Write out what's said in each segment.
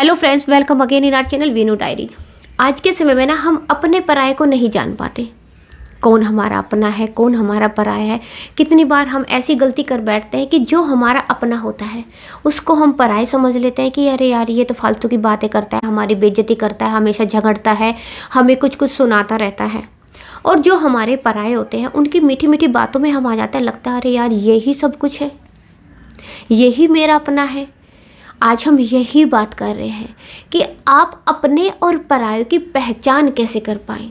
Hello friends, welcome again in our channel Veenu diaries. आज के समय में ना हम अपने पराये को नहीं जान पाते। कौन हमारा अपना है, कौन हमारा पराया है। कितनी बार हम ऐसी गलती कर बैठते हैं कि जो हमारा अपना होता है उसको हम पराये समझ लेते हैं कि अरे यार ये तो फालतू की बातें करता है, हमारी बेइज्जती करता है, हमेशा झगड़ता है, हमें कुछ कुछ सुनाता रहता है। और जो हमारे पराये होते हैं उनकी मीठी मीठी बातों में हम आ जाता है, लगता है अरे यार यही सब कुछ है, यही मेरा अपना है। आज हम यही बात कर रहे हैं कि आप अपने और परायों की पहचान कैसे कर पाएं।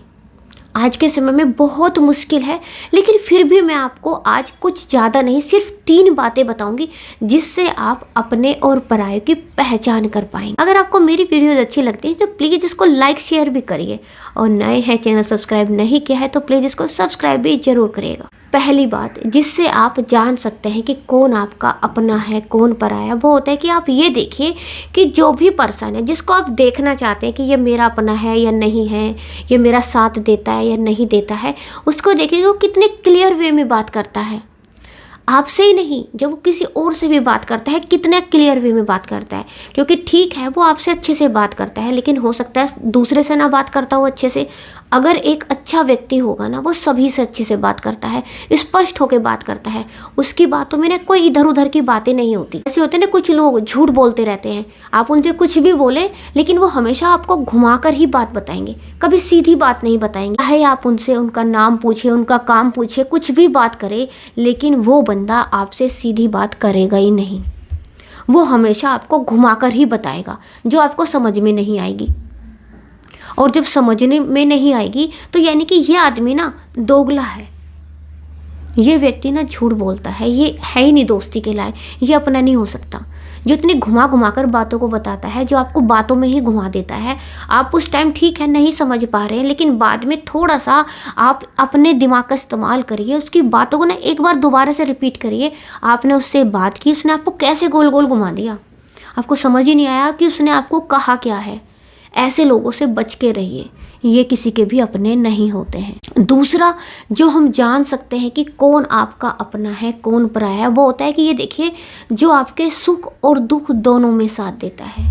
आज के समय में बहुत मुश्किल है, लेकिन फिर भी मैं आपको आज कुछ ज़्यादा नहीं, सिर्फ 3 बातें बताऊंगी जिससे आप अपने और परायों की पहचान कर पाएंगे। अगर आपको मेरी वीडियोस अच्छी लगती है तो प्लीज़ इसको लाइक शेयर भी करिए, और नए हैं चैनल सब्सक्राइब नहीं किया है तो प्लीज़ इसको सब्सक्राइब भी जरूर करिएगा। पहली बात जिससे आप जान सकते हैं कि कौन आपका अपना है कौन पराया, वो होता है कि आप ये देखिए कि जो भी पर्सन है जिसको आप देखना चाहते हैं कि ये मेरा अपना है या नहीं है, ये मेरा साथ देता है या नहीं देता है, उसको देखिए वो कितने क्लियर वे में बात करता है। आपसे ही नहीं, जब वो किसी और से भी बात करता है कितने क्लियर वे में बात करता है। क्योंकि ठीक है वो आपसे अच्छे से बात करता है, लेकिन हो सकता है दूसरे से ना बात करता हो अच्छे से। अगर एक अच्छा व्यक्ति होगा ना, वो सभी से अच्छे से बात करता है, स्पष्ट होकर बात करता है, उसकी बातों में ना कोई इधर उधर की बातें नहीं होती। ऐसे होते हैं ना कुछ लोग झूठ बोलते रहते हैं, आप उनसे कुछ भी बोले लेकिन वो हमेशा आपको घुमाकर ही बात बताएंगे, कभी सीधी बात नहीं बताएंगे। चाहे आप उनसे उनका नाम पूछे, उनका काम पूछे, कुछ भी बात करे, लेकिन वो बंदा आपसे सीधी बात करेगा ही नहीं। वो हमेशा आपको घुमाकर ही बताएगा जो आपको समझ में नहीं आएगी। और जब समझने में नहीं आएगी तो यानी कि ये आदमी ना दोगला है, ये व्यक्ति ना झूठ बोलता है, ये है ही नहीं दोस्ती के लायक, ये अपना नहीं हो सकता। जो इतने घुमा घुमा कर बातों को बताता है, जो आपको बातों में ही घुमा देता है, आप उस टाइम ठीक है नहीं समझ पा रहे हैं, लेकिन बाद में थोड़ा सा आप अपने दिमाग का इस्तेमाल करिए, उसकी बातों को ना एक बार दोबारा से रिपीट करिए। आपने उससे बात की, उसने आपको कैसे गोल गोल घुमा दिया, आपको समझ ही नहीं आया कि उसने आपको कहा क्या है। ऐसे लोगों से बच के रहिए, ये किसी के भी अपने नहीं होते हैं। दूसरा जो हम जान सकते हैं कि कौन आपका अपना है कौन पराया है, वो होता है कि ये देखिए जो आपके सुख और दुख दोनों में साथ देता है।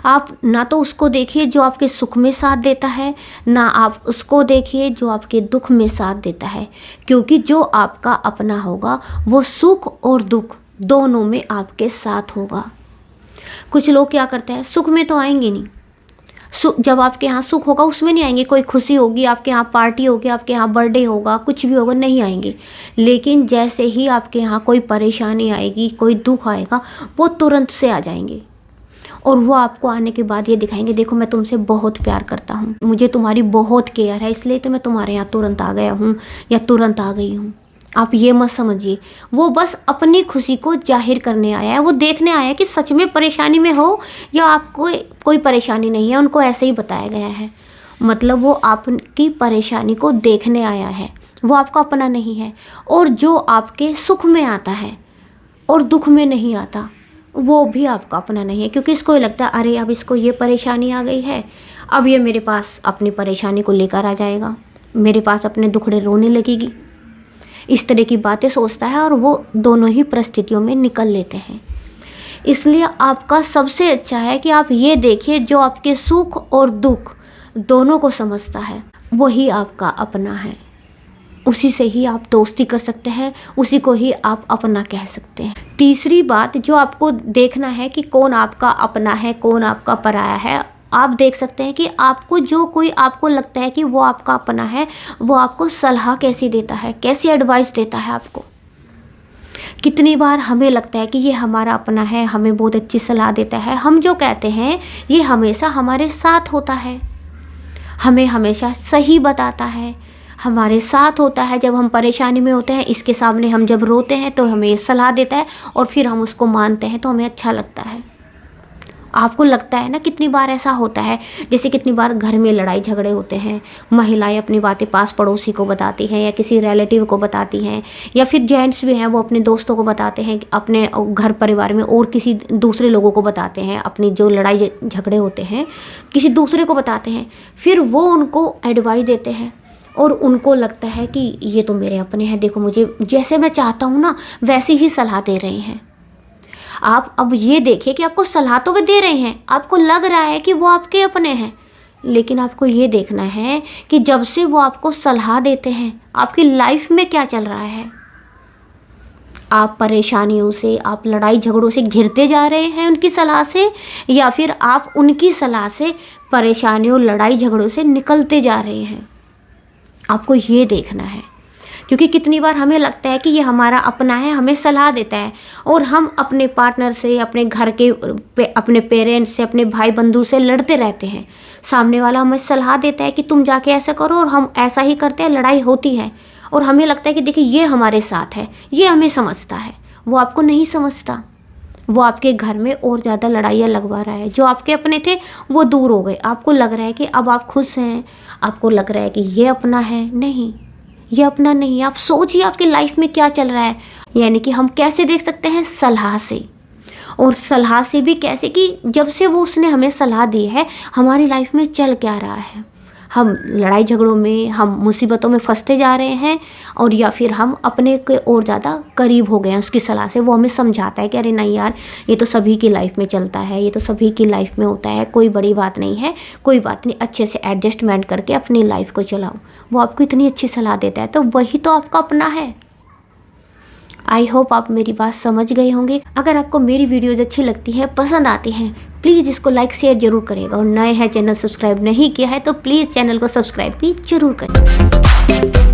आप ना तो उसको देखिए जो आपके सुख में साथ देता है, ना आप उसको देखिए जो आपके दुख में साथ देता है। क्योंकि जो आपका अपना होगा वो सुख और दुख दोनों में आपके साथ होगा। कुछ लोग क्या करते हैं, सुख में तो आएंगे नहीं, जब आपके यहाँ सुख होगा उसमें नहीं आएंगे, कोई खुशी होगी, आपके यहाँ पार्टी होगी, आपके यहाँ बर्थडे होगा, कुछ भी होगा, नहीं आएंगे। लेकिन जैसे ही आपके यहाँ कोई परेशानी आएगी, कोई दुख आएगा, वो तुरंत से आ जाएंगे। और वो आपको आने के बाद ये दिखाएंगे, देखो मैं तुमसे बहुत प्यार करता हूँ, मुझे तुम्हारी बहुत केयर है, इसलिए तो मैं तुम्हारे यहाँ तुरंत आ गया हूँ या तुरंत आ गई हूँ। आप ये मत समझिए, वो बस अपनी खुशी को जाहिर करने आया है, वो देखने आया है कि सच में परेशानी में हो या आपको कोई परेशानी नहीं है, उनको ऐसे ही बताया गया है। मतलब वो आपकी परेशानी को देखने आया है, वो आपका अपना नहीं है। और जो आपके सुख में आता है और दुख में नहीं आता, वो भी आपका अपना नहीं है। क्योंकि इसको लगता है अरे अब इसको ये परेशानी आ गई है, अब ये मेरे पास अपनी परेशानी को लेकर आ जाएगा, मेरे पास अपने दुखड़े रोने लगेगी, इस तरह की बातें सोचता है, और वो दोनों ही परिस्थितियों में निकल लेते हैं। इसलिए आपका सबसे अच्छा है कि आप ये देखिए जो आपके सुख और दुख दोनों को समझता है वही आपका अपना है। उसी से ही आप दोस्ती कर सकते हैं, उसी को ही आप अपना कह सकते हैं। तीसरी बात जो आपको देखना है कि कौन आपका अपना है कौन आपका पराया है, आप देख सकते हैं कि आपको जो कोई आपको लगता है कि वो आपका अपना है, वो आपको सलाह कैसी देता है, कैसी एडवाइस देता है आपको। कितनी बार हमें लगता है कि ये हमारा अपना है, हमें बहुत अच्छी सलाह देता है, हम जो कहते हैं ये हमेशा हमारे साथ होता है, हमें हमेशा सही बताता है, हमारे साथ होता है जब हम परेशानी में होते हैं, इसके सामने हम जब रोते हैं तो हमें ये सलाह देता है और फिर हम उसको मानते हैं तो हमें अच्छा लगता है। आपको लगता है ना, कितनी बार ऐसा होता है, जैसे कितनी बार घर में लड़ाई झगड़े होते हैं, महिलाएं अपनी बातें पास पड़ोसी को बताती हैं या किसी रिलेटिव को बताती हैं, या फिर जेंट्स भी हैं वो अपने दोस्तों को बताते हैं, अपने घर परिवार में और किसी दूसरे लोगों को बताते हैं, अपनी जो लड़ाई झगड़े होते हैं किसी दूसरे को बताते हैं, फिर वो उनको एडवाइस देते हैं और उनको लगता है कि ये तो मेरे अपने हैं, देखो मुझे जैसे मैं चाहता हूँ ना वैसी ही सलाह दे रहे हैं। आप अब ये देखिए कि आपको सलाह तो वे दे रहे हैं, आपको लग रहा है कि वो आपके अपने हैं, लेकिन आपको ये देखना है कि जब से वो आपको सलाह देते हैं आपकी लाइफ में क्या चल रहा है। आप परेशानियों से, आप लड़ाई झगड़ों से घिरते जा रहे हैं उनकी सलाह से, या फिर आप उनकी सलाह से परेशानियों, लड़ाई झगड़ों से निकलते जा रहे हैं। आपको ये देखना है, क्योंकि कितनी बार हमें लगता है कि ये हमारा अपना है, हमें सलाह देता है, और हम अपने पार्टनर से, अपने घर के अपने पेरेंट्स से, अपने भाई बंधु से लड़ते रहते हैं। सामने वाला हमें सलाह देता है कि तुम जाके ऐसा करो, और हम ऐसा ही करते हैं, लड़ाई होती है, और हमें लगता है कि देखिए ये हमारे साथ है, ये हमें समझता है। वो आपको नहीं समझता, वो आपके घर में और ज़्यादा लड़ाइयाँ लगवा रहा है। जो आपके अपने थे वो दूर हो गए, आपको लग रहा है कि अब आप खुश हैं, आपको लग रहा है कि ये अपना है। नहीं, ये अपना नहीं। आप सोचिए आपकी लाइफ में क्या चल रहा है। यानी कि हम कैसे देख सकते हैं? सलाह से, और सलाह से भी कैसे कि जब से वो उसने हमें सलाह दी है हमारी लाइफ में चल क्या रहा है। हम लड़ाई झगड़ों में, हम मुसीबतों में फंसते जा रहे हैं, और या फिर हम अपने के और ज़्यादा करीब हो गए हैं उसकी सलाह से। वो हमें समझाता है कि अरे नहीं यार, ये तो सभी की लाइफ में चलता है, ये तो सभी की लाइफ में होता है, कोई बड़ी बात नहीं है, कोई बात नहीं, अच्छे से एडजस्टमेंट करके अपनी लाइफ को चलाओ। वो आपको इतनी अच्छी सलाह देता है, तो वही तो आपका अपना है। आई होप आप मेरी बात समझ गए होंगे। अगर आपको मेरी वीडियोज़ अच्छी लगती है, पसंद आती हैं, प्लीज़ इसको लाइक शेयर जरूर करिएगा, और नए हैं, चैनल सब्सक्राइब नहीं किया है तो प्लीज़ चैनल को सब्सक्राइब भी जरूर करिएगा।